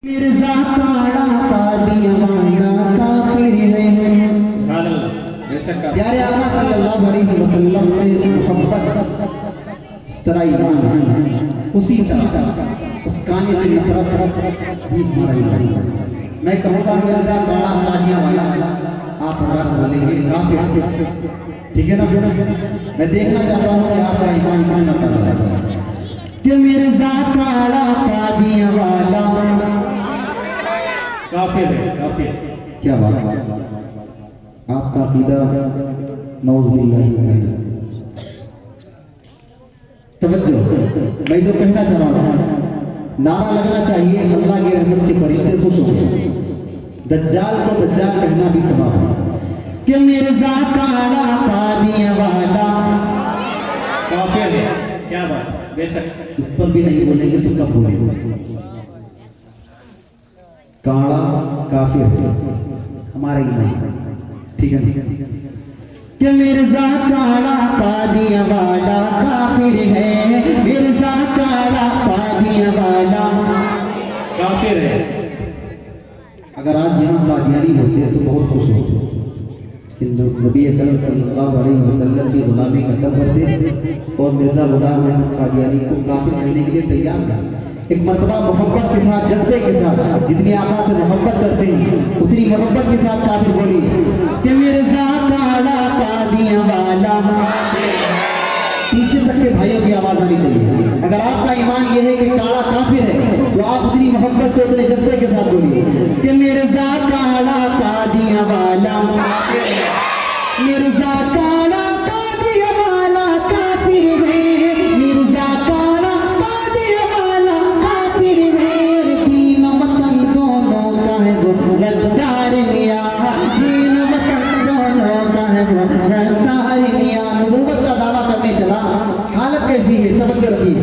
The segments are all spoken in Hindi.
मिर्जा काड़ा कादियावाना काफिर है। प्यारे आका सल्लल्लाहु अलैहि वसल्लम से मोहब्बत इस तरह ईमान है, उसी तरह उस गाने से नफरत भी हमारा ईमान है। मैं कहूँगा मिर्जा काड़ा कादियावाना, आप हमारा बोलेंगे काफिर, ठीक है ना? मैं देखना चाहता हूँ कि आपका ईमान कितना तगड़ा है। कि मिर्जा काड़ा कादियावाना काफिर है, काफिर। क्या बात है, आपका अकीदा नौज़ुबिल्लाह। तवज्जो, मैं जो कहना चाह रहा हूँ, नारा लगना चाहिए अल्लाह के रहमत के फरिश्ते खुश हो गए। दज्जाल को दज्जाल कहना भी तबाह है। कि मिर्जा काड़ा कादियावाना काफिर है। क्या बात, बेशक इस पर भी नहीं बोलेंगे तो कब बोलेंगे? काड़ा काफिर है, हमारे ही नहीं, ठीक है? कि मिर्जा काड़ा कादियावाना काफिर है, मिर्जा काड़ा कादियावाना काफिर है। अगर आज यहाँ कादियानी होते तो बहुत खुश होते कि नबी अकरम सल्लल्लाहु अलैहि वसल्लम की गुलामी खत्म करते और मिर्जा गुलाम अहमद कादियानी को काफिर करने के लिए तैयार था। एक मर्तबा मोहब्बत के साथ, जज्बे के साथ, जितनी आका से मोहब्बत करते हैं उतनी मोहब्बत के साथ काफिर बोली कि मिर्जा काड़ा कादियावाना। पीछे तक के भाइयों की आवाज आनी चाहिए। अगर आपका ईमान यह है कि काड़ा काफिर है तो आप उतनी मोहब्बत से, उतने जज्बे के साथ बोलिए कि मिर्जा काड़ा कादियावाना, मिर्जा काड़ा कादियावाना काफिर है, मिर्जा काड़ा कादियावाना काफिर है। दीन वतन दोनों का है वो गद्दार लिया, दीन वतन दोनों का है वो गद्दार लिया। नबूवत का दावा करने चला, हालत कैसी है तवज्जो रखिए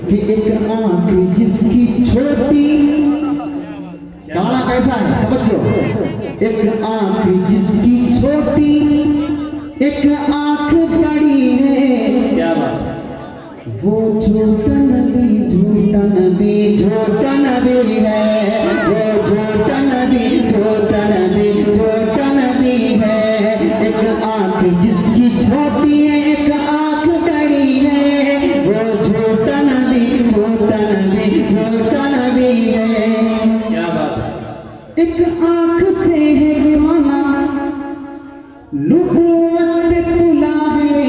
कि एक आंख जिसकी छोटी, काड़ा कैसा है तवज्जो, एक आंख जिसकी छोटी, एक आंख बड़ी है। क्या बात, वो झूठा नबी, झूठा नबी, झूठा नबी है, वो झूठा नबी, झूठा नबी, झूठा नबी है। एक आंख जिसकी छोटी है, एक आंख बड़ी है, वो झूठा नबी, झूठा नबी, झूठा नबी है। क्या बात, एक आंख से है काना नबूवत पे तुला है,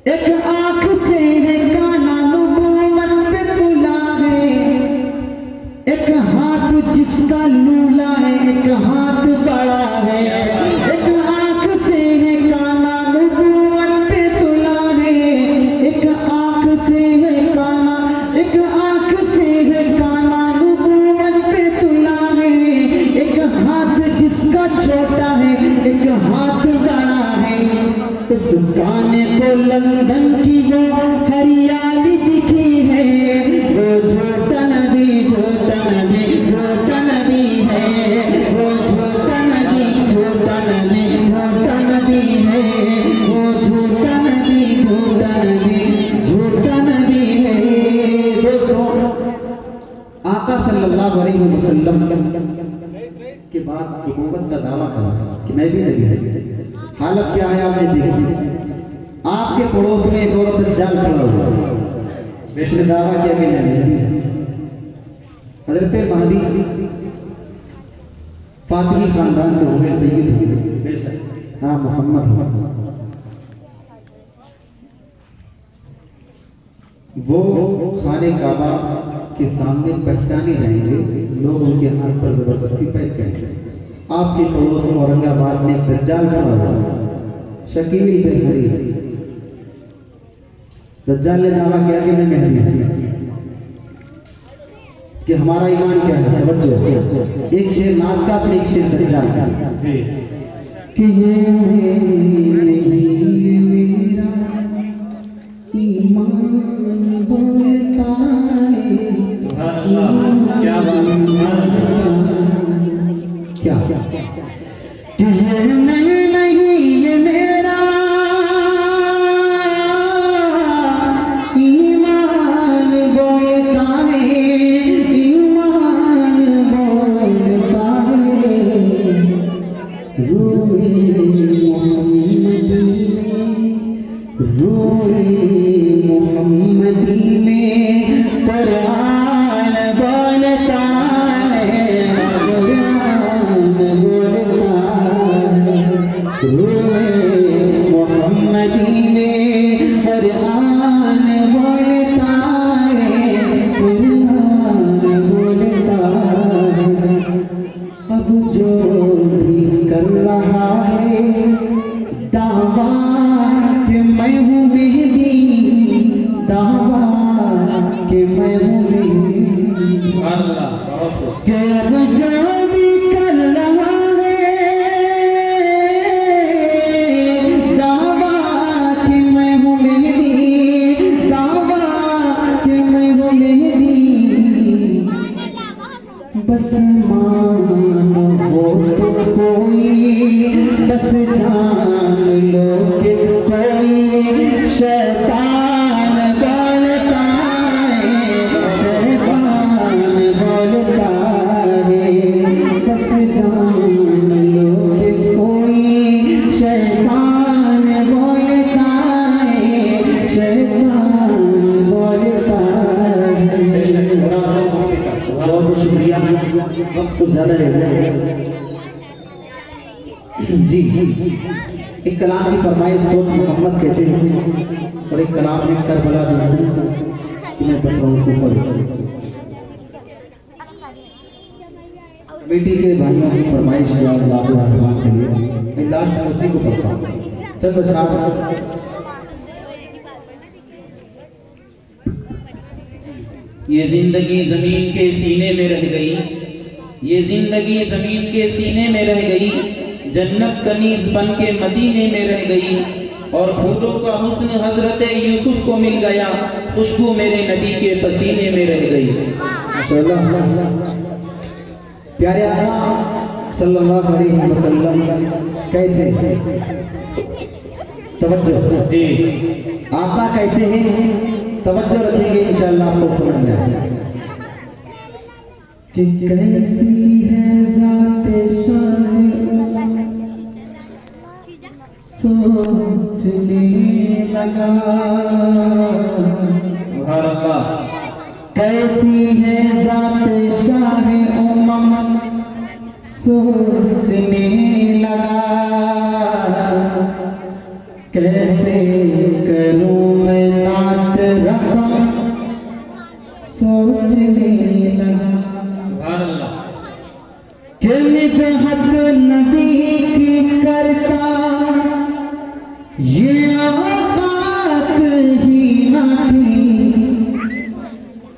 एक आंख से है काना नबूवत पे तुला है। एक हाथ जिसका लूला है, एक हाथ बड़ा है, एक आंख से है काना नबूवत पे तुला है, एक आंख से है काना, एक आंख से है काना नबूवत पे तुला है। एक हाथ जिसका छोटा है, एक हाथ बड़ा है, उस काने को लंदन की वो हरियाली दिखी है, वो झूठा नबी, झूठा नबी, झूठा नबी है, वो झूठा नबी, झूठा नबी, झूठा नबी है, वो झूठा नबी, झूठा नबी, झूठा नबी है। दोस्तों, आका सल्लल्लाहु अलैहि वसल्लम के बाद नबूवत का दावा करा कि मैं भी नबी हूं। हालत क्या है आपने देखी, आपके पड़ोस में एक औरत दज्जाल खड़ा हुआ, उसने दावा किया कि मैं नबी हूं। हजरत महदी फातिमी खानदान से हो गए, सैयद हो गए, हाँ मोहम्मद। वो खाने काबा के सामने पहचाने जाएंगे, लोग उनके हाथ पर जबरदस्ती पैर करेंगे। आपके पड़ोस में औरंगाबाद में एक दज्जाल खड़ा हुआ, शकील बिन हरी। दज्जाल ने दावा किया कि मैं मेहदी हूं। कि हमारा ईमान क्या है, तवज्जो, एक शेर नाथ का, फिर एक शेर दज्जाल का। कि ये नहीं मेरा ईमान बोलता है, सुभान अल्लाह, क्या बात, क्या कि ये नहीं ये मेरा ईमान बोलता है, मानो हो तो कोई, बस जान लो कि कोई शैतान बोलता है, शैतान बोलता है। बस जान लो कि कोई शैतान बोलता है, शैतान बोलता है। बहुत शुक्रिया, वक्त तो ज्यादा ले रहे जी। एक कलाम की फरमाइश सोच मोहम्मद कहते हैं, और एक कलाम में करबला भी कि मैं बस रहा हूँ। बेटी के भाइयों की फरमाइश के लिए मैं लास्ट में उसी को पढ़ता हूँ। चंद साहब ये जिंदगी जमीन के सीने में रह गई, ये जिंदगी जमीन के सीने में रह गई, जन्नत कनीज बन के मदीने में रह गई, और फूलों का हुस्न हजरत यूसुफ को मिल गया, खुशबू मेरे नबी के पसीने में रह गई। प्यारे आका सल्लल्लाहु अलैहि वसल्लम कैसे तवज्जो जी, आका कैसे हैं, तवज्जो रखेंगे इंशाअल्लाह आपको समझ में आएगा कि कैसी है ज़ात शाह, सोचने लगा सुभान अल्लाह। कैसी है ज़ात शाह उम्म, सोचने लगा कैसे करूं मैं नात रकम, सोचने लगा सुभान अल्लाह। कि मिदहत नबी की करता ये औकात ही न थी,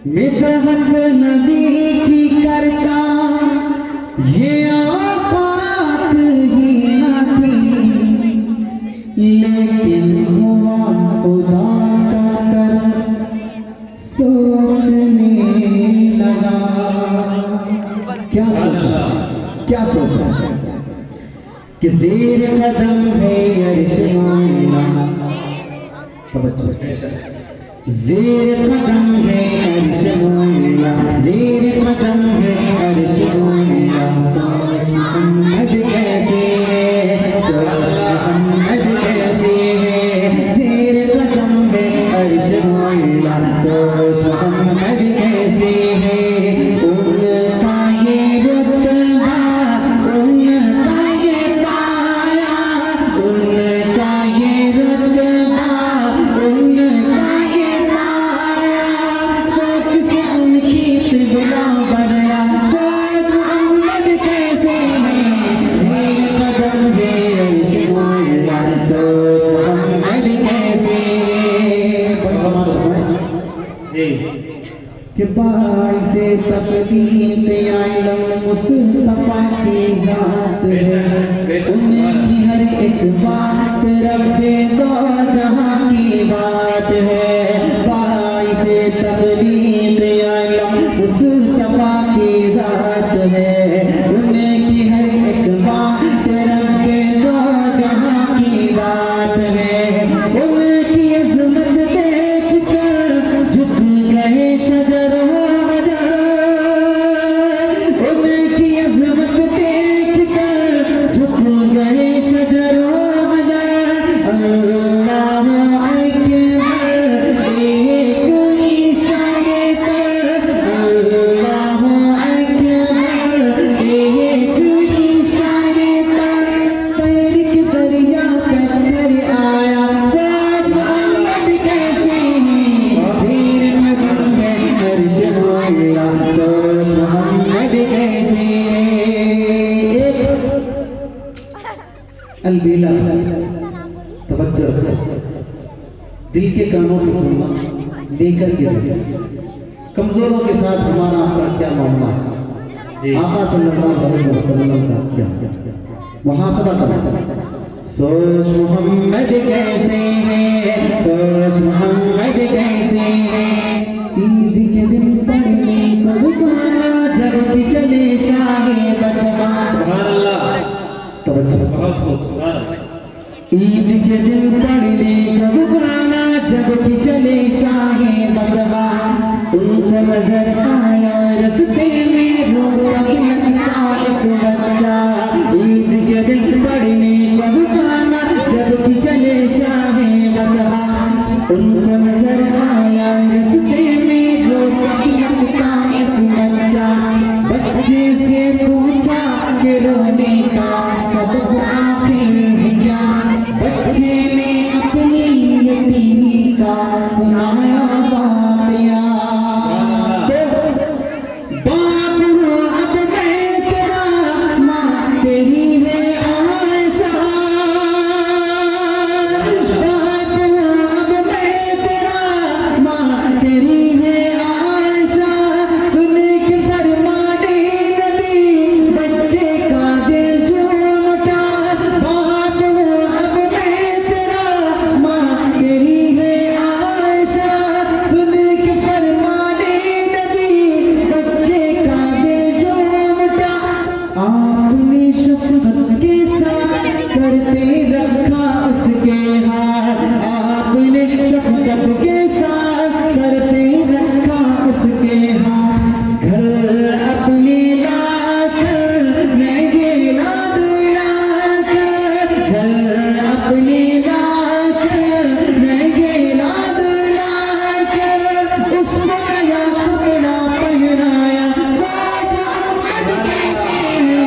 मिदहत नबी की करता ये औकात ही न थी, लेकिन हुआ खुदा का करम, सोचने लगा। क्या सोचा, क्या सोचा कि ज़ेर कदम है अर्श मौला, ज़ेर कदम है अर्श मौला, ज़ेर कदम है अर्श मौला। मोहम्मद कैसे है, मोहम्मद कैसे है, ज़ेर कदम है अर्श मौला, मोहम्मद कैसे है। उनका ये रुतबा, उनका ये पाया, उनका ये रुतबा, उनका ये पाया, सोच से उनकी तिबला बदला, सोच मोहम्मद कैसे है, ज़ेर कदम है अर्श मौला, सोच मोहम्मद कैसे जी कि बाइज़ तक़दीर आलम मुस्तफ़ा की ज़ात है, उनकी हर एक बात रब्बे दो जहां की बात है। बाइज़ तक़दीर आलम मुस्तफ़ा की ज़ात है, उनकी हर एक बात रब्बे दो जहां की बात है। उनकी अज़मत देख कर झुक गए शजर व हजर, उनकी अज़मत देख कर झुक गए शजर व हजर। अल्लाह अकबर एक इशारे पर, अल्लाह अकबर एक इशारे पर, तैर के दरिया पत्थर आया, सोच मोहम्मद कैसे है, ज़ेर कदम है अर्श मौला, सोच मोहम्मद कैसे है। अलबेला तवज्जो, दिल के कानों से सुनना, लेकर के रखना। कमजोरों के साथ हमारा आपका क्या मामला, आका सल्लल्लाहु अलैहि वसल्लम का क्या मुहासबा करना। सोच मोहम्मद कैसे है, सोच मोहम्मद कैसे है। ईद के दिन पढ़ने को रुकाया, जब कि चले उनको नजर आया रस्ते में रोता लगता एक बच्चा, ईद के दिन पढ़ने को रुकाना जबकि चले शाहे बदहा। उनको नजर आया रस्ते में रोता लगता एक बच्चा, बच्चे से पूछा कि रोने का सबब आखिर है क्या। बच्चे ने अपनी यतीमी का सुनाया बातिया। बाप हो अब मैं तेरा, माँ तेरी है आयशा। बाप हो अब मैं तेरा, माँ तेरी है आयशा। सुन के फरमाने नबी बच्चे का दिल झूमटा। बाप हो अब मैं तेरा, माँ तेरी है आयशा। सुन के फरमाने नबी बच्चे का दिल झूमटा। आपने शफकत के साथ सर पे रखा उसके हाथ। आपने शफकत के साथ सर पे रखा उसके हाथ। घर अपने लाकर मैं गेला दुलाकर। घर अपने लाकर मैं गेला दुलाकर। उसको नया कपड़ा पहनाया साथ मोहम्मद के सीने।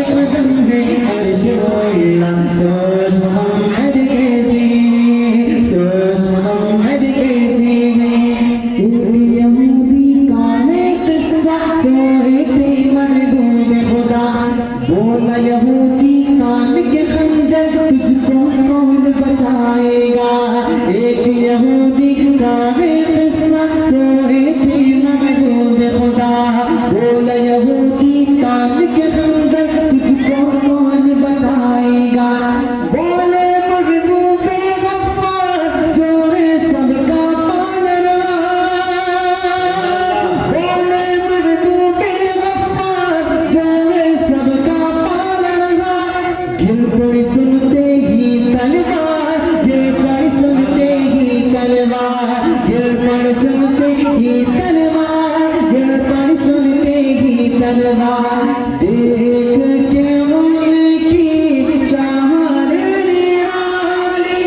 कदम में अर्श बोला सोच मोहम्मद के सीने, सोच मोहम्मद के सीने। एक यहूदी का एक किस्सा सोए थे महबूब खुदा। बोला यहूदी कान के खंजर तुझको कौन बचाएगा। एक यहूदी का एक किस्सा सोए थे महबूब खुदा। बोला यहूदी कान के खंजर तुझको कौन बचाएगा। बोले महबूब गफ्फार जो है सबका पालना। बोले महबूब गफ्फार जो है सबका पालना। गिर पड़ी सुनते ही तलवार, गिर पड़ी सुनते ही तलवार। गिर पड़ी सुनते ही तलवार, गिर पड़ी सुनते ही तलवार। देख के उनकी चाहत निराली,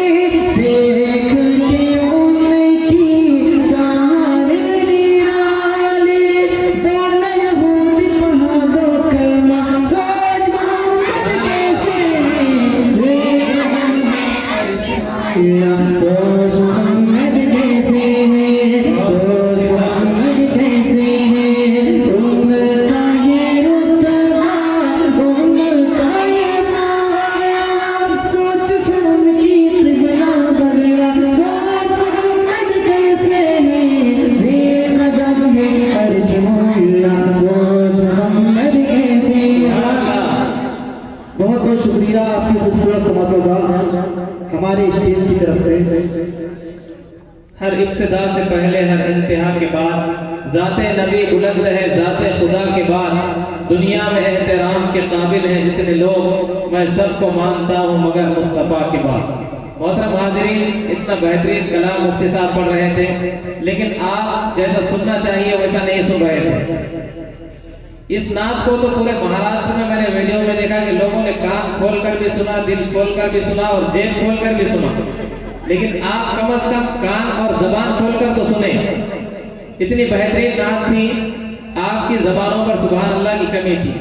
देख के उनकी चाहत निराली। बोला यहूदी पढ़ा दो कलमा सोच मोहम्मद के सीने। सोच मोहम्मद के सीने, सोच मोहम्मद के सीने। उम्र का ये रुतबा, उम्र का ये माया। सोच से उनकी किबला बदला सोच मोहम्मद के सीने। कदम में अर्श मोला सोच मोहम्मद के सीने। बहुत बहुत शुक्रिया आपकी खूबसूरत समातों का हमारे स्टेज की तरफ से। हर इब्तिदा से पहले हर इंतहा के बाद ज़ाते नबी बुलंद है, ज़ाते खुदा के बाद दुनिया में एहतराम के काबिल हैं जितने लोग, मैं सबको मानता हूँ मगर मुस्तफ़ा के बाद। मोहतरम हाज़रीन, इतना बेहतरीन कलाम मुफ्ती साहब पढ़ रहे थे, लेकिन आप जैसा सुनना चाहिए वैसा नहीं सुन रहे थे। इस नात को तो पूरे महाराष्ट्र में मैंने वीडियो में देखा कि लोगों ने कान खोलकर भी सुना, दिल खोलकर भी सुना और जेब खोलकर भी सुना, लेकिन आप कम से कम कान और जबान खोलकर तो सुने। इतनी बेहतरीन नात थी, आपकी जबानों पर सुभान अल्लाह की कमी थी।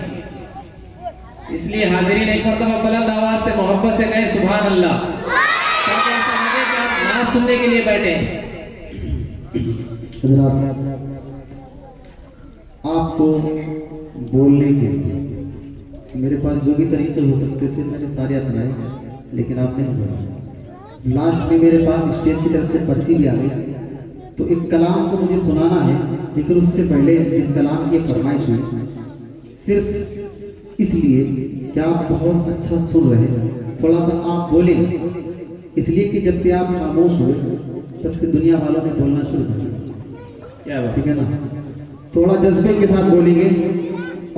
इसलिए हाजिरीन एक मरतबा बुलंद आवाज से मोहब्बत से कहें सुभान अल्लाह, ताकि ऐसा लगे कि आप नात सुनने के लिए बैठे हैं। आपको बोलने के मेरे पास जो भी तरीके हो सकते थे मैंने सारे अपनाए, लेकिन आपने नहीं बोला। लास्ट में मेरे पास स्टेज की तरफ से पर्ची भी आ गई, तो एक कलाम को मुझे सुनाना है, लेकिन उससे पहले इस कलाम की फरमाइश हुई सिर्फ इसलिए कि आप बहुत अच्छा सुन रहे हैं, थोड़ा सा आप बोले, इसलिए कि जब से आप खामोश हुए सबसे दुनिया वालों ने बोलना शुरू कर दिया। क्या बात, ठीक है ना? थोड़ा जज्बे के साथ बोलेंगे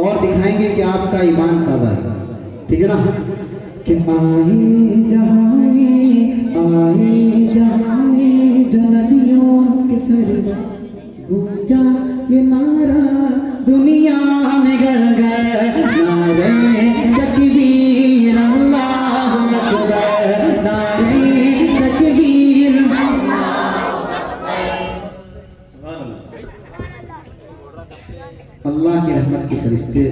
और दिखाएंगे कि आपका ईमान ताज़ा है। ठीक है ना? कि आए जहां में जो नबियों के सर गूंजा ये नारा दुनिया में घर घर नारे तकबीर अल्लाहु अकबर, नारे तकबीर अल्लाह की रहमत के फरिश्ते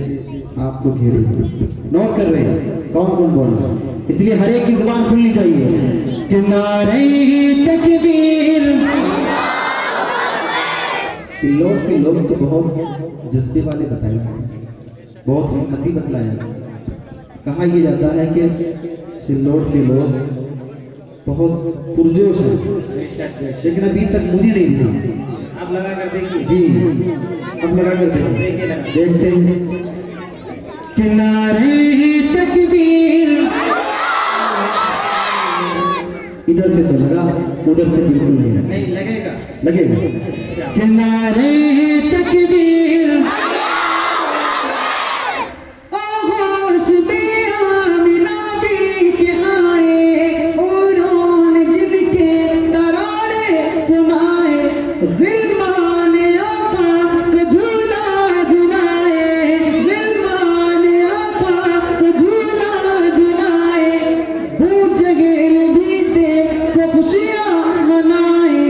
आपको घेरे हुए नोट कर रहे हैं कौन कौन बोल रहा है, इसलिए हर एक की जुबान खुलनी चाहिए कि नारे तकबीर। सिल्लोड के लोग तो बहुत जज्बे वाले बताए, बहुत हिम्मती बतलाया। कहा यह जाता है कि सिल्लोड के लोग बहुत पुरजोश हैं, लेकिन अभी तक मुझे नहीं दिखा। आप लगा कर देखिए जी, अब लगा कर देखते हैं किनारे तकबीर। इधर से तो लगा, उधर से बिल्कुल नहीं लगेगा लगेगा। किनारे तकबीर आगोश में आमिना भी के आए, उन्होंने जिनके तराने सुनाए, गिलमान आका को झूला झुलाए, गिलमान आका को झूला झुलाए, भूत जगेल बीते तो खुशियां मनाए।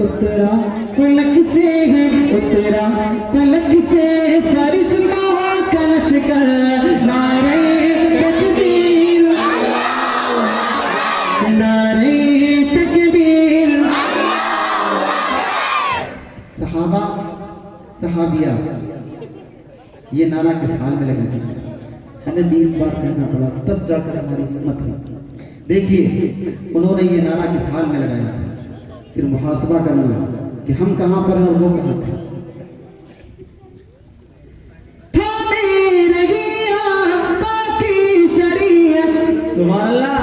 उतरा पलक से है, उतरा पलक से फरिश्तों का लश्कर, नारे तकबीर नारे तकबीर। सहाबा सहाबिया ये नारा किस हाल में लगा था, हमें 20 बार कहना पड़ा तब जाकर हमारी हिम्मत हुई। देखिए उन्होंने ये नारा किस हाल में लगाया था, फिर मुहासबा करना कि हम कहां पर हैं और वो कहां थे। सुभान अल्लाह।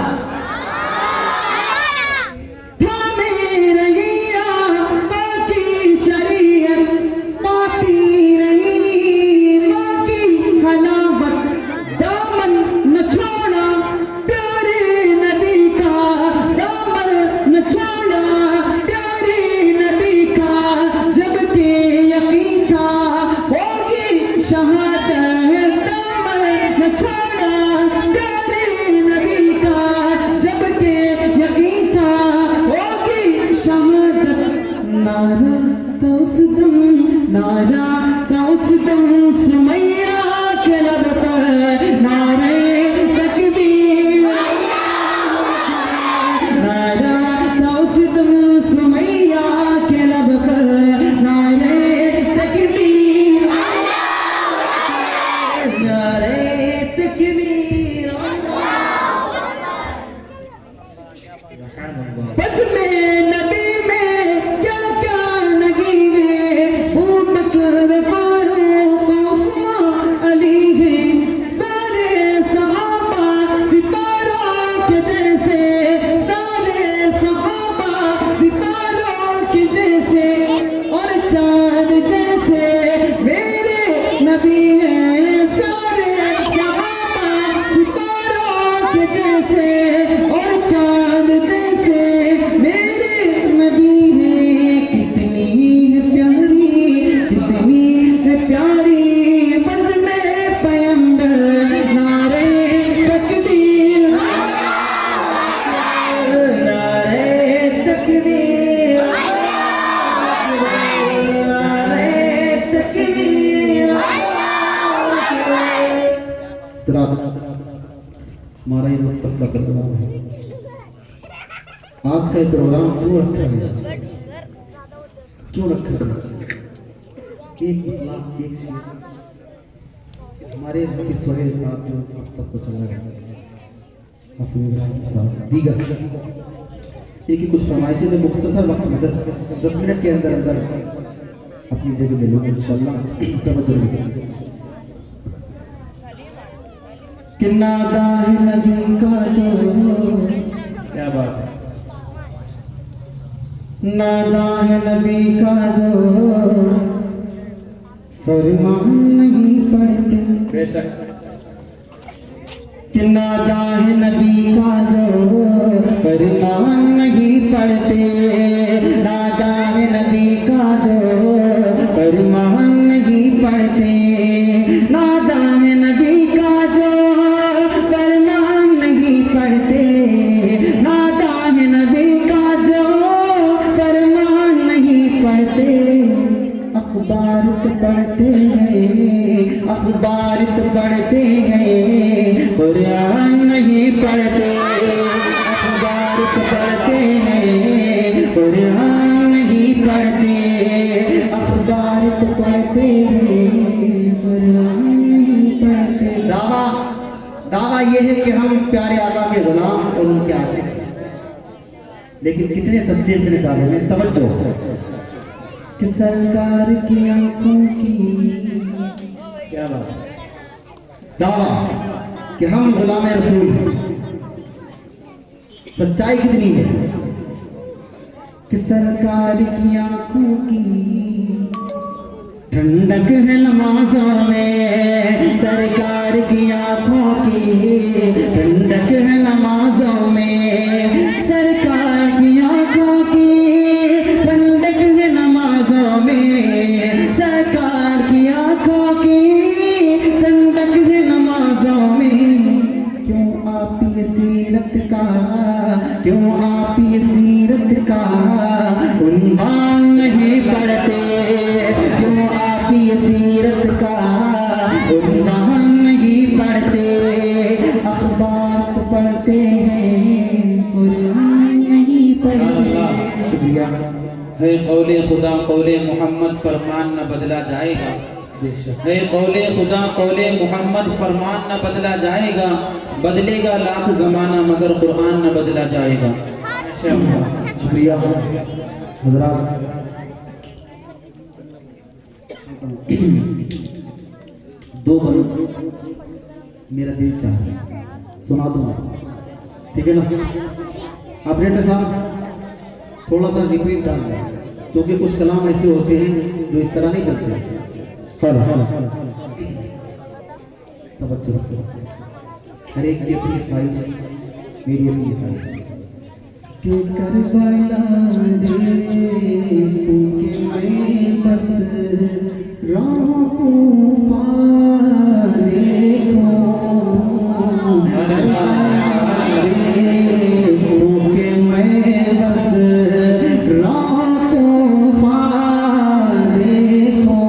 नारा था उस दम सुमैया के लब पर, नारे तकबीर। नारा था उस दम सुमैया के लब पर, नारे तकबीर नारे तकबीर। बस में नबी में क्या क्या लगी है, फारूक उस्मान अली है, सारे सहाबा सितारों के जैसे, सारे सहाबा सितारों के जैसे, और चांद जैसे मेरे नबी हैं, सारे सहाबा सितारों के जैसे, और चांद जैसे मेरे नबी हैं। कितनी प्यारी, कितनी प्यारी बस में पैगंबर, नारे तकबीर नारे तकबीर नारे तकबीर। जरा हमारा ये मुस्तफा का प्रोग्राम है, आज का ये प्रोग्राम क्यों रखा गया, क्यों रखा गया? एक मतलब एक हमारे इस वजह साथ जो सब तक को चला गया दीगर एक ही कुछ फरमाइशें में मुख्तसर वक्त में 10 मिनट के अंदर अंदर अपनी जगह ले लूँगा इंशाल्लाह। तवज्जो कि नादा है नबी का जो, क्या बात है, नादा है नबी का जो फरमान नहीं पढ़ते, बेशक कि नादा है नबी का जो फरमान नहीं पढ़ते, नादा है नबी का जो फरमान अखबार तो पढ़ते हैं, अखबार तो पढ़ते हैं, कुरान नहीं पढ़ते। अखबार तो पढ़ते हैं, कुरान नहीं पढ़ते। अखबार तो पढ़ते हैं, कुरान नहीं पढ़ते। दावा ये है कि हम प्यारे आका के गुलाम और उनके आशिक हैं, लेकिन कितने सच्चे अपने दावे में। तवज्जो कि सरकार की आंखों की क्या बात है, दावा कि हम गुलाम रसूल हैं। सच्चाई कितनी है कि सरकार की आंखों की ठंडक है नमाजों में, सरकार की आंखों की ठंडक है नमाजों में, सरकार की आंखों की ठंडक है नमाजों में, सरकार की आंखों की ठंडक है नमाजों में। क्यों आप ये सीरत का, क्यों आप ये सीरत का उन्वान नहीं पढ़ते, क्यों आप ये सीरत का उन्वान नहीं पढ़ते। अखबार तो पढ़ते हैं, कुरान नहीं पढ़ते। शुक्रिया है कौले खुदा कौले मोहम्मद फरमान न बदला जाएगा, है कौले खुदा कौले मोहम्मद फरमान न बदला जाएगा, बदलेगा लाख जमाना मगर कुरान न बदला जाएगा। शुक्रिया हजरात। दो बंद मेरा दिल चाहता सुना दूंगा, ठीक है ना? ऑपरेटर साहब थोड़ा सा रिपीट डाल दें, क्योंकि कुछ कलाम ऐसे होते हैं जो इस तरह नहीं चलते। तवज्जो रखो, हर एक की अपनी ख्वाहिश, मेरी अपनी ख्वाहिश कि करबला देखूं कि मैं बस राहों पा देखूं, करबला देखूं कि मैं बस राहों पा देखूं,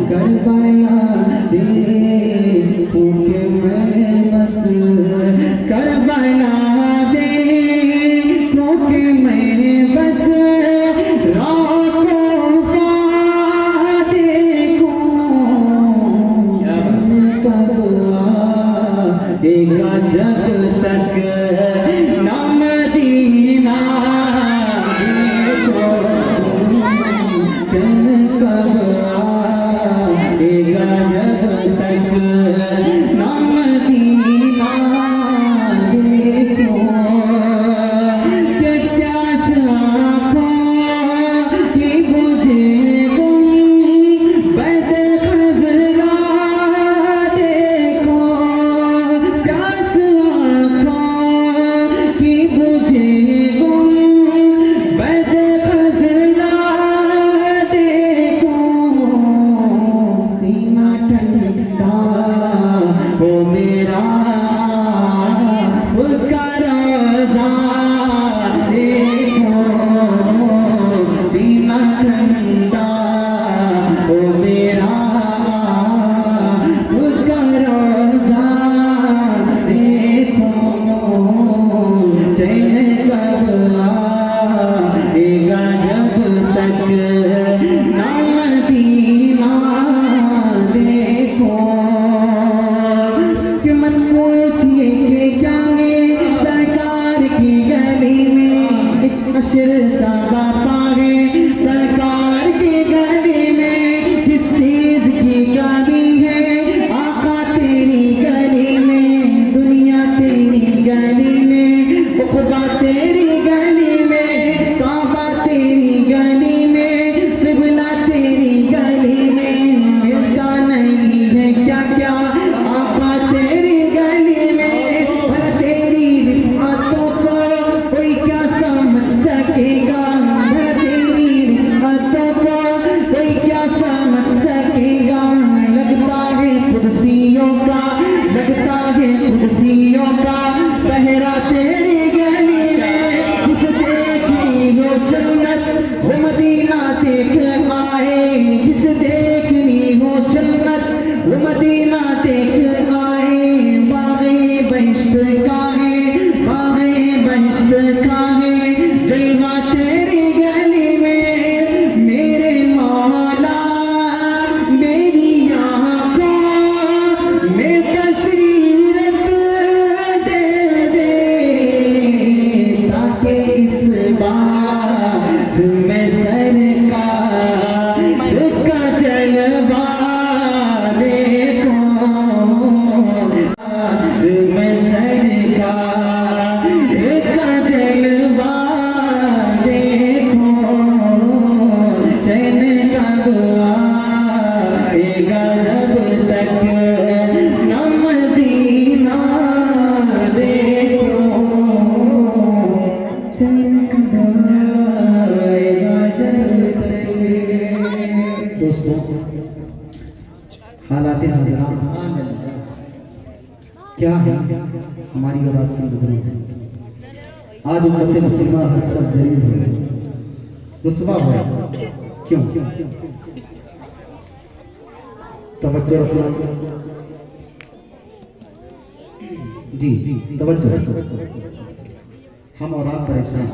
करबला देखूं कि मैं बस करबला जब तक ना मदीना देखो, चल कब आएगा जब तक ना मदीना देखो। कि प्यास आँखों की बुझे गुम बद खज़रा देखो, प्यास आँखों की बुझे गुम बद खज़रा देखो। सीना ठंडा हो मेरा उसका रोज़ा देखो, सीना ठंडा हो मेरा उसका रोज़ा देखो। चैन कब आएगा जब तक ना मदीना देखो। कि मत पूछिए कि क्या है सरकार की गली में एक अशर सा बापा है, सरकार की गली में किस चीज की कमी है, आका तेरी गली में, दुनिया तेरी गली में, उक़बा तेरी गली में, काबा तेरी गली में, क़िबला तेरी गली में, मिलता नहीं है क्या क्या आका तेरी गली में। भला तेरी रिफ़ातों को कोई क्या समझ सकेगा, भला तेरी रिफ़ातों को कोई क्या समझ सकेगा। लगता है कुर्सियों का, लगता है कुर्सियों का पहरा तेरी गली में। जिस देखी वो जन्नत वो मदीना देख आए, जिस देखनी हो जन्नत वो मदीना देख आए। बागे बहिश्त का है, बागे बहिश्त का है, जलवा तेरी गली में मेरे मौला। मेरी आँखों में बसीरत दे दे ताकि इस बार मैं सरकार का जलवा देखूं। मैं सरकार का जलवा देखूं। चैन कब आएगा जब तक न मदीना देखूं। चैन कब आएगा जब तक। दोस्तों, हालात हाज़िरा क्या है हमारी और आपकी ज़रूरत है। आज उम्मत मुस्लिमा हर तरफ ज़लील है, रुसवा हो। क्यों? तवज्जो रखो जी, तवज्जो रखो। हम और आप परेशान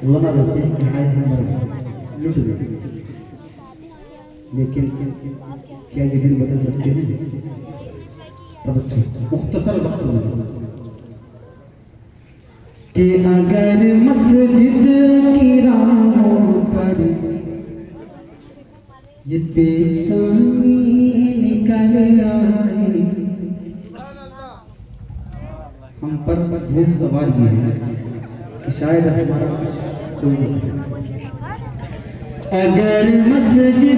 रोना रोते हैं कि हाय हम लुट गए, लेकिन क्या ये दिन बदल सकते हैं? मुख्तसर वक्त में कि अगर मस्जिद की राहों पर ये पेशानी निकल आए, हम पर भूत सवार ये है कि शायद हमारा कुछ कोई नहीं। अगर मस्जिद